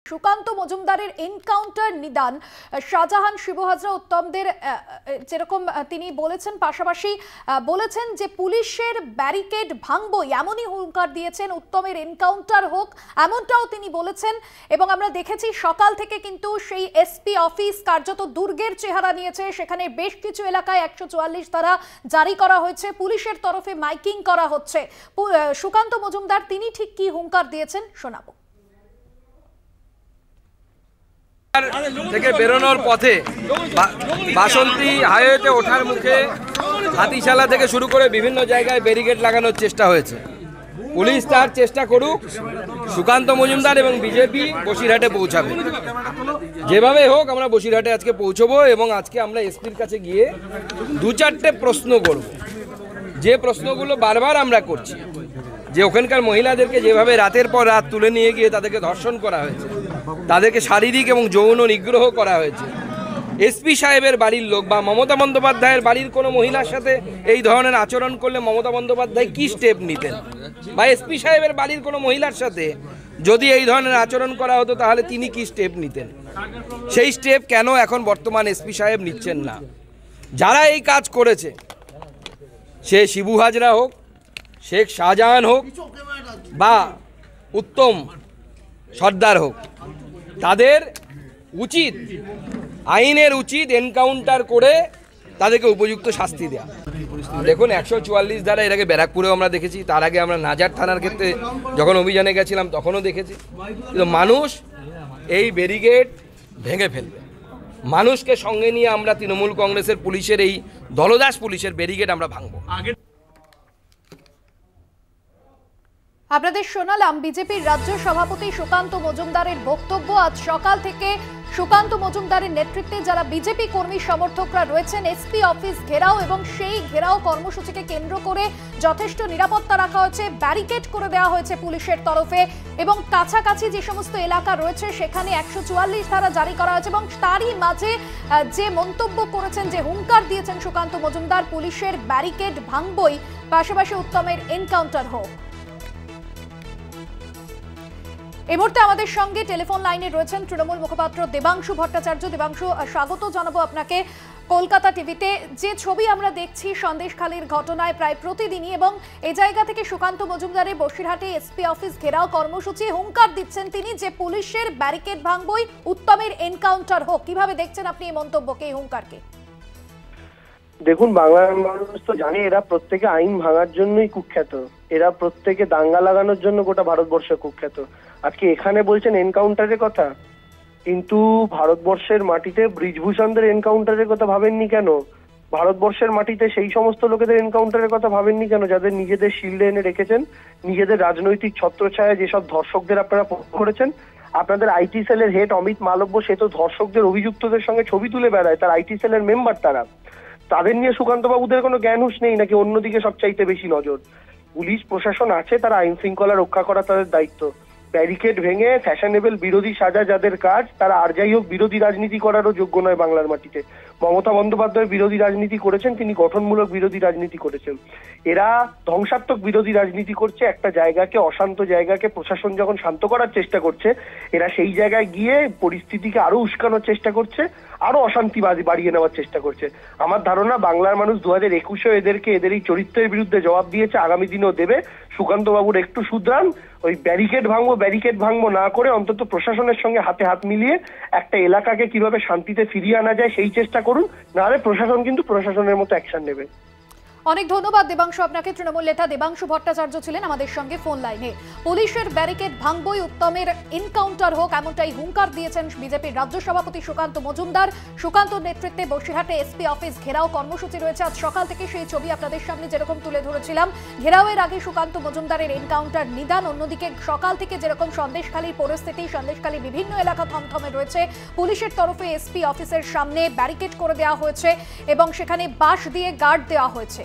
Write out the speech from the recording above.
সুকান্ত মজুমদারের এনকাউন্টার নিদান শাহজাহান শিবু হাজরা উত্তমদের যেরকম তিনি বলেছেন, পাশাপাশি বলেছেন যে পুলিশের ব্যারিকেড ভাঙবো এমনই হুঙ্কার দিয়েছেন, উত্তমের এনকাউন্টার হোক এমনটাও তিনি বলেছেন। এবং আমরা দেখেছি সকাল থেকে কিন্তু সেই এসপি অফিস কার্যত দুর্গের চেহারা নিয়েছে। সেখানে বেশ কিছু এলাকায় 144 ধারা জারি করা হয়েছে, পুলিশের তরফে মাইকিং করা হচ্ছে। সুকান্ত মজুমদার তিনি ঠিক কি হুঙ্কার দিয়েছেন শোনাবো। থেকে বেরোনোর পথে বাসন্তী হাইওয়েতে ওঠার মুখে হাতিশালা থেকে শুরু করে বিভিন্ন জায়গায় ব্যারিকেড লাগানোর চেষ্টা হয়েছে। পুলিশ তার চেষ্টা করুক, সুকান্ত মজুমদার এবং বিজেপি বসিরহাটে পৌঁছাবে। যেভাবে হোক আমরা বসিরহাটে আজকে পৌঁছবো এবং আজকে আমরা এসপির কাছে গিয়ে 2-4টে প্রশ্ন করব, যে প্রশ্নগুলো বারবার আমরা করছি, যে ওখানকার মহিলাদেরকে যেভাবে রাতের পর রাত তুলে নিয়ে গিয়ে তাদেরকে ধর্ষণ করা হয়েছে, তাদেরকে শারীরিক এবং যৌন নিগ্রহ করা হয়েছে। এসপি সাহেবের বাড়ির লোক বা মমতা বন্দ্যোপাধ্যায়ের বাড়ির কোনো মহিলার সাথে এই ধরনের আচরণ করলে মমতা বন্দ্যোপাধ্যায় কি স্টেপ নিতেন, বা এসপি সাহেবের বাড়ির কোনো মহিলার সাথে যদি এই ধরনের আচরণ করা হতো তাহলে তিনি কি স্টেপ নিতেন। সেই স্টেপ কেন এখন বর্তমান এসপি সাহেব নিচ্ছেন না? যারা এই কাজ করেছে, সে শিবু হাজরা হোক, শেখ শাহজাহান হোক বা উত্তম সর্দার হোক, তাদের উচিত, আইনের উচিত এনকাউন্টার করে তাদেরকে উপযুক্ত শাস্তি দেওয়া। দেখুন 144 ধারা এর আগে ব্যারাকপুরেও আমরা দেখেছি, তার আগে আমরা নাজার থানার ক্ষেত্রে যখন অভিযানে গেছিলাম তখনও দেখেছি। কিন্তু মানুষ এই ব্যারিকেড ভেঙে ফেলবে। মানুষকে সঙ্গে নিয়ে আমরা তৃণমূল কংগ্রেসের পুলিশের এই দলদাস পুলিশের ব্যারিকেড আমরা ভাঙবো। আপনাদের শোনালাম বিজেপির রাজ্য সভাপতি সুকান্ত মজুমদারের বক্তব্য। আজ সকাল থেকে সুকান্ত মজুমদারের নেতৃত্বে যারা বিজেপি কর্মী সমর্থকরা রয়েছেন এসপি অফিস ঘেরাও, এবং সেই ঘেরাও কর্মসূচিকে কেন্দ্র করে যথেষ্ট নিরাপত্তা রাখা হয়েছে, ব্যারিকেড করে দেওয়া হয়েছে পুলিশের তরফে, এবং কাছাকাছি যে সমস্ত এলাকা রয়েছে সেখানে 144 ধারা জারি করা হয়েছে। এবং তারই মাঝে যে মন্তব্য করেছেন, যে হুঙ্কার দিয়েছেন সুকান্ত মজুমদার, পুলিশের ব্যারিকেড ভাঙবই, পাশাপাশি উত্তমের এনকাউন্টার হোক। এই মুহূর্তে আমাদের সঙ্গে টেলিফোন লাইনে রয়েছেন তৃণমূল মুখপাত্র দেবাংশু ভট্টাচার্য। দেবাংশু, স্বাগত জানাবো আপনাকে কলকাতা টিভিতে। যে ছবি আমরা দেখছি সন্দেশখালীর ঘটনায় প্রায় প্রতিদিনই, এবং এই জায়গা থেকে সুকান্ত মজুমদারের বসিরহাটে এসপি অফিস ঘেরাও কর্মসূচি, হুঙ্কার দিচ্ছেন তিনি যে পুলিশের ব্যারিকেড ভাঙবই, উত্তমের এনকাউন্টার হোক। কিভাবে দেখছেন আপনি এই মন্তব্যকে, এই হুঙ্কারকে? দেখুন, বাংলার মানুষ তো জানে এরা প্রত্যেকে আইন ভাঙার জন্যই কুখ্যাত, এরা প্রত্যেকে দাঙ্গা লাগানোর জন্য গোটা ভারতবর্ষে কুখ্যাত। আজকে এখানে বলছেন এনকাউন্টারের কথা, কিন্তু ভারতবর্ষের মাটিতে ব্রিজভূষণদের এনকাউন্টারের কথা ভাবেননি কেন? ভারতবর্ষের মাটিতে সেই সমস্ত লোকেদের এনকাউন্টারের কথা ভাবেননি কেন যাদের নিজেদের শিল্ডে এনে রেখেছেন, নিজেদের রাজনৈতিক ছত্রছায়ায় যেসব ধর্ষকদের আপনারা করেছেন? আপনাদের আইটি সেলের হেড অমিত মালব্য, সে তো ধর্ষকদের অভিযুক্তদের সঙ্গে ছবি তুলে বেড়ায়, তার আইটি সেলের মেম্বার তারা। তাদের নিয়ে সুকান্ত বাবুদের কোনো জ্ঞান হুঁশ নেই নাকি অন্যদিকে সবচাইতে বেশি নজর? পুলিশ প্রশাসন আছে, তারা আইন শৃঙ্খলা রক্ষা করা তাদের দায়িত্ব। ব্যারিকেড ভেঙে ফ্যাশনেবল বিরোধী সাজা যাদের কাজ, তারা আর যাই হোক বিরোধী রাজনীতি করারও যোগ্য নয় বাংলার মাটিতে। মমতা বন্দ্যোপাধ্যায় বিরোধী রাজনীতি করেছেন, তিনি গঠনমূলক বিরোধী রাজনীতি করেছেন। এরা ধ্বংসাত্মক বিরোধী রাজনীতি করছে। একটা জায়গাকে, অশান্ত জায়গাকে প্রশাসন যখন শান্ত করার চেষ্টা করছে, এরা সেই জায়গায় গিয়ে পরিস্থিতিকে আরো উস্কানোর চেষ্টা করছে, আরো অশান্তি বাড়িয়ে নেওয়ার চেষ্টা করছে। আমার ধারণা বাংলার মানুষ 2021-এ এদেরকে, এদের এই চরিত্রের বিরুদ্ধে জবাব দিয়েছে, আগামী দিনেও দেবে। সুকান্ত বাবুর একটু শুধরান, ওই ব্যারিকেড ভাঙবো না করে অন্তত প্রশাসনের সঙ্গে হাতে হাত মিলিয়ে একটা এলাকাকে কিভাবে শান্তিতে ফিরিয়ে আনা যায় সেই চেষ্টা করুন, নাহলে প্রশাসন কিন্তু প্রশাসনের মতো অ্যাকশন নেবে। অনেক ধন্যবাদ দেবাংশু আপনাকে। তৃণমূল নেতা দেবাংশু ভট্টাচার্য ছিলেন আমাদের সঙ্গে ফোন লাইনে। পুলিশের ব্যারিকেড ভাঙবই, উত্তমের এনকাউন্টার হোক এমনটাই হুঙ্কার দিয়েছেন বিজেপির রাজ্য সভাপতি সুকান্ত মজুমদার। সুকান্তর নেতৃত্বে বসিরহাটে এসপি অফিস ঘেরাও কর্মসূচি রয়েছে আজ সকাল থেকে, সেই ছবি আপনাদের সামনে যেরকম তুলে ধরেছিলাম। ঘেরাওয়ের আগে সুকান্ত মজুমদারের এনকাউন্টার নিদান। অন্যদিকে সকাল থেকে যেরকম সন্দেশখালীর পরিস্থিতি, সন্দেশখালী বিভিন্ন এলাকা থমথমে রয়েছে, পুলিশের তরফে এসপি অফিসের সামনে ব্যারিকেড করে দেওয়া হয়েছে এবং সেখানে বাঁশ দিয়ে গার্ড দেওয়া হয়েছে।